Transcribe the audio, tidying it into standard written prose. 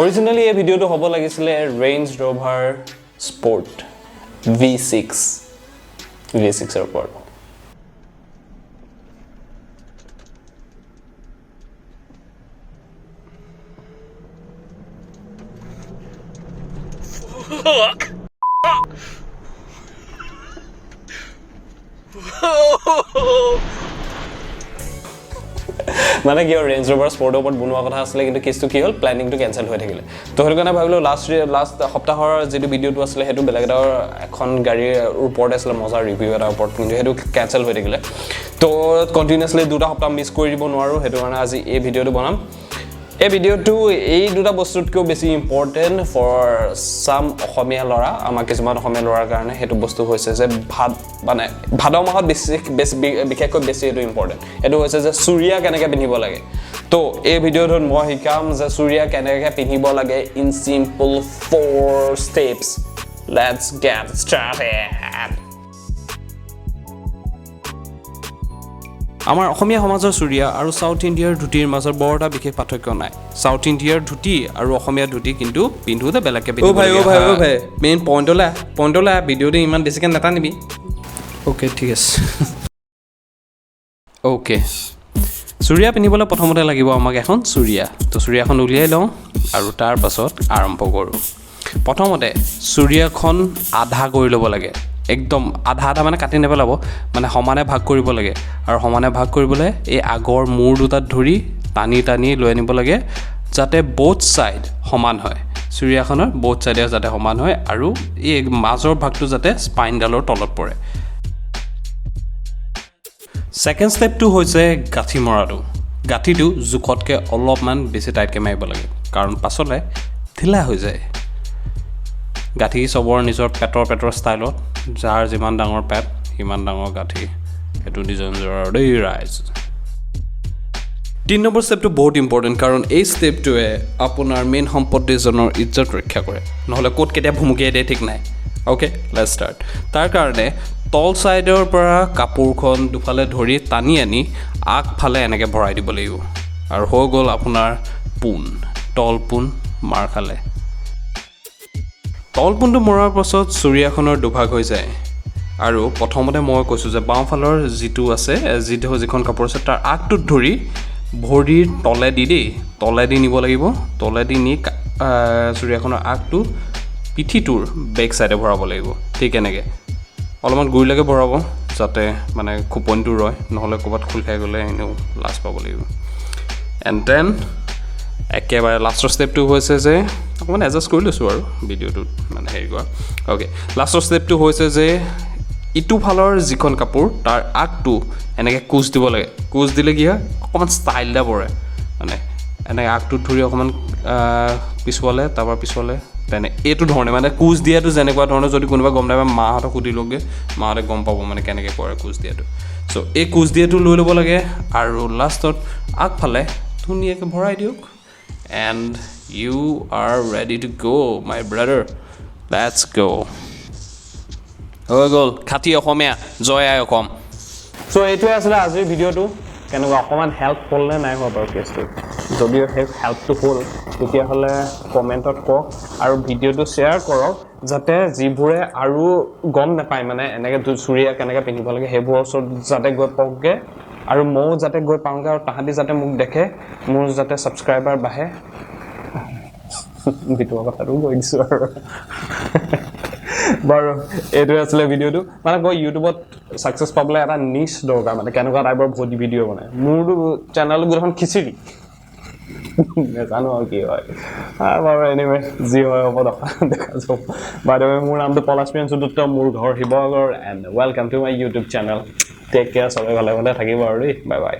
Originally এই ভিডিওটো হ'ব লাগিছিলে Range Rover Sport V6 এর উপর মানে কি ৰেঞ্জ ৰভাৰ স্পৰ্টৰ ওপৰত বনোৱা কথা আছিল কিন্তু কেছটো কি হ'ল প্ল্যানিংটো কেনসেল হৈ থাকিলে তো হেতু কাৰণে ভাবিলো লাষ্ট সপ্তাহৰ যেটো ভিডিওটো আছিল হেতু বেলেগ এটা এখন গাড়ীৰ ওপৰত আছিল মজা ৰিভিউ এটা ওপৰত কিন্তু হেতু কেনসেল হৈ থাকিলে তো কন্টিনিউয়াসলি দুটা সপ্তাহ মিস কৰি দিব নোৱাৰো হেতু কাৰণে আজি এই ভিডিওটো বনাম এই ভিডিওটো এই দুটা বস্তুতকৈ বেছি ইম্পৰ্টেন্ট ফৰ সাম অসমীয়া লৰা আমাৰ কিছুমান অসমীয়া লৰাৰ কাৰণে হেতু বস্তু হৈছে যে ভাত মানে ভাদ মাহত বিশেষকৈ বেছি এটো ইম্পৰ্টেন্ট এটো হৈছে যে সূৰ্যা কেনেকৈ পিন্ধিব লাগে তো এই ভিডিওটোত মই শিকাম যে সূৰ্যা কেনেকৈ পিন্ধিব লাগে in simple 4 steps let's get started আমাৰ অসমীয়া সমাজৰ সূৰ্যা আৰু সাউথ ইণ্ডিয়াৰ ধুতিৰ মাজৰ বৰটা বিশেষ পাৰ্থক্য নাই সাউথ ইণ্ডিয়াৰ ধুতি আৰু অসমীয়া ধুতি কিন্তু পিন্ধুতে বেলেগকে পিন্ধিব লাগে ও ভাই মেইন পইণ্টলা ভিডিওটো ইমান বেছিকে নেতা নিবি ওকে ঠিক আছে ওকে সূৰ্যা পিন্ধিবলৈ প্ৰথমতে লাগিব আমাক এখন সূৰ্যা তো সূৰ্যাখন উলিয়াই লওঁ আৰু তাৰ পাছত আৰম্ভ কৰোঁ প্ৰথমতে সূৰ্যাখন আধা কৰি ল'ব লাগে একদম আধা মানে কাটি নেপেলাব মানে সমানে ভাগ কৰিব লাগে আৰু সমানে ভাগ কৰিবলৈ এই আগৰ মূৰ দুটাত ধৰি টানি লৈ আনিব লাগে যাতে both side সমান হয় সূৰ্যাখনৰ both side যাতে সমান হয় আৰু এই মাজৰ ভাগটো যাতে স্পাইনডালৰ তলত পৰে সেকেন্ড স্টেপটো হৈছে গাঁঠি মৰাটো গাঁঠিটো জুখতকে অলপমান বেছি টাইটকে মাৰিব লাগে কাৰণ পাছলে ঢিলা হৈ যায় গাঁঠি সবৰ নিজৰ পেটৰ ষ্টাইলত যাৰ যিমান ডাঙৰ পেট সিমান ডাঙৰ গাঁঠি এটো নিজৰ দেই ৰাইজ 3 নম্বৰ ষ্টেপটো বহুত ইম্পৰ্টেন্ট কাৰণ এই ষ্টেপটোৱে আপোনাৰ মেইন সম্পত্তিজনৰ ইজ্জত ৰক্ষা কৰে নহলে কোট কেতিয়া ভুমুকিয়াই দিয়ে ঠিক নাই ওকে লেটস ষ্টাৰ্ট তাৰ কাৰণে তল সাইডৰ পৰা কাপোৰখন দুফালে ধৰি টানি আনি আগফালে এনেকৈ ভৰাই দিব লাগিব আৰু হৈ গ'ল আপোনাৰ পোন তল পোন মাৰ খালে তলপুনটো মৰাৰ পাছত সূৰ্যাখনৰ দুভাগ হৈ যায় আৰু প্ৰথমতে মই কৈছো যে বাওঁফালৰ জিটো আছে যিখন কাপোৰ আছে তাৰ আগটোত ধৰি ভৰিৰ তলেদি নিব লাগিব তলেদি নি সূৰ্যাখনৰ আগটো পিঠিটোৰ বেক সাইডে ভৰাব লাগিব ঠিক এনেকৈ অলপমান গুৰিলৈকে ভৰাব যাতে মানে খুপনটো ৰয় নহলে ক'বাত খুল খাই গ'লে এনেও লাজ পাব লাগিব এণ্ড দেন একেবাৰে লাষ্টৰ ষ্টেপটো হৈছে যে অকমান এডজাষ্ট কৰি লৈছো আৰু ভিডিওটোত মানে হেৰি কৰা ওকে লাষ্টৰ ষ্টেপটো হৈছে যে ইটো ফালৰ যিখন কাপোৰ তাৰ আগটো এনেকৈ কুচ দিব লাগে কুচ দিলে কি হয় অকমান ষ্টাইল এটা পৰে মানে এনেকৈ আগটোত ধৰি অকমান পিছুৱালে তাৰপৰা পিছুৱালে তেনে এইটো ধৰণে মানে কুচ দিয়াটো যেনেকুৱা ধৰণে যদি কোনোবা গম নাপায় মাহঁতক সুধিলোগে মাহঁতে গম পাব মানে কেনেকৈ কৰে কুচ দিয়াটো চ' এই কুচ দিয়াটো লৈ ল'ব লাগে আৰু লাষ্টত আগফালে ধুনীয়াকৈ ভৰাই দিয়ক and you are ready to go my brother let's go হৈ গ'ল খাতি অসমীয়া জয় আই অসম সো এইটোৱে আছিল আজিৰ ভিডিওটো কেনেকুৱা অকমান হেল্পফুল নে নাই হোৱা বাৰু কেছটো যদিও হেল্পটো হ'ল তেতিয়াহ'লে কমেণ্টত কওক আৰু ভিডিওটো শ্বেয়াৰ কৰক যাতে যিবোৰে আৰু গম নাপায় মানে এনেকৈ সূৰ্যা কেনেকৈ পিন্ধিব লাগে সেইবোৰৰ ওচৰত যাতে গৈ পাওঁগৈ আৰু মও যাতে গৈ পাওঁগৈ আৰু তাহাঁতি যাতে মোক দেখে মোৰ যাতে ছাবস্ক্ৰাইবাৰ বাঢ়ে ভিডিঅ'ৰ কথাটো কৈ দিছোঁ আৰু বাৰু এইটোৱে আছিলে ভিডিওটো মানে মই ইউটিউবত ছাকচেছ পাবলৈ এটা নিচ দৰকাৰ মানে কেনেকুৱা টাইপৰ ভিডিঅ' বনায় মোৰতো চেনেল গোটেইখন খিচিৰি নেজানো আৰু কি হয় বাৰু এনিৱে যি হয় হ'ব দেখা যাব বাই দ্য ৱে মোৰ নামটো পলাশ প্ৰিয়াঞ্চু দত্ত মোৰ ঘৰ Sivasagar and welcome to my YouTube channel take care চবে ভালে থাকিব আৰু দেই বাই বাই